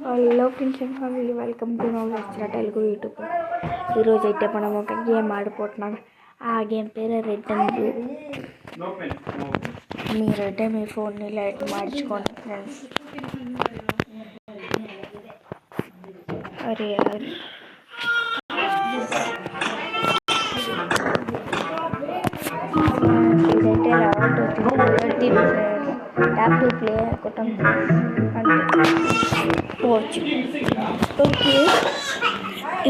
Hello friends and family, welcome to know lecture Telugu YouTube. ఈరోజు అయితే మనం ఒక గేమ్ ఆడిపోతున్నాం. ఆ గేమ్ పేరు రెడ్ అండ్ బ్లూ. మీరైతే మీ ఫోన్ని లైట్ మార్చుకోండి ఫ్రెండ్స్. అరే అరే ఇదైతే రావట్ అవుతుంది. ట్యాప్ టు ప్లే కొట్టం పోవచ్చు. ఓకే,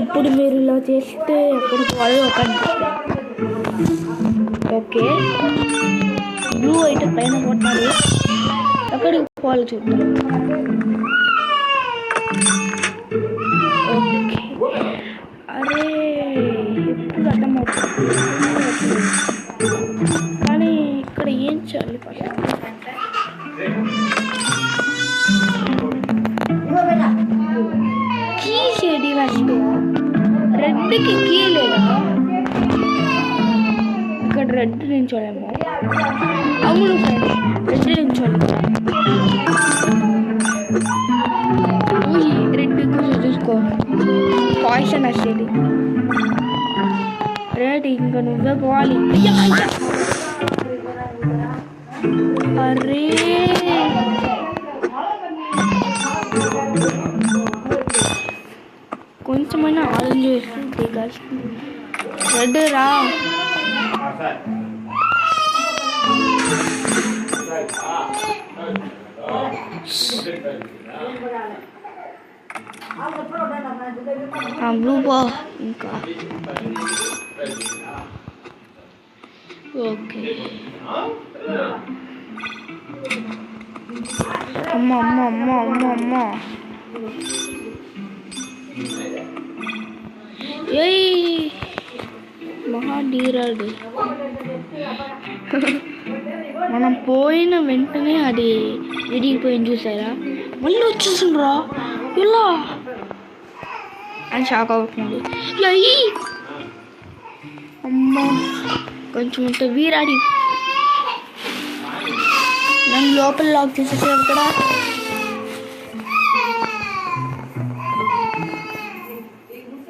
ఇప్పుడు మీరు ఇలా చేస్తే ఎక్కడికి వాళ్ళు ఒక ఓకే బ్లూ అయితే పైన కొట్టాలి. ఎక్కడికి పోవాలి చూద్దాం. ఓకే, అరే ఎప్పుడు అర్థమవుతుంది కానీ ఇక్కడ ఏం చేయాలి? కీ షేడి ఫస్ట్ రెడ్కి కీ లేదా? ఇక్కడ రెడ్ నించోలేమో. అవును ఫ్రెండ్స్, రెడ్ నించోలేము. రెడ్ కొంచెం చూసుకో, పాయిజన్ వచ్చేది. రెడ్ ఇంకా నువ్వే పోవాలి. అరే కొంచెమైనా ఆలోచన చేస్తుంది. రెడ్ రా. బ్లూ బా ఇంకా ఓకే. అమ్మ అమ్మ అమ్మ అమ్మ అమ్మ ఏయ్ మహాడీరాడు. మనం పోయిన వెంటనే అది విరిగిపోయింది చూసారా? మళ్ళీ వచ్చేసిండ్రా ఇలా అని షాక్ అవుతుంది. అమ్మ కొంచెం ఉంటే వీరాడి నన్ను లోపల లాక్ చేసేసారు ఇక్కడ.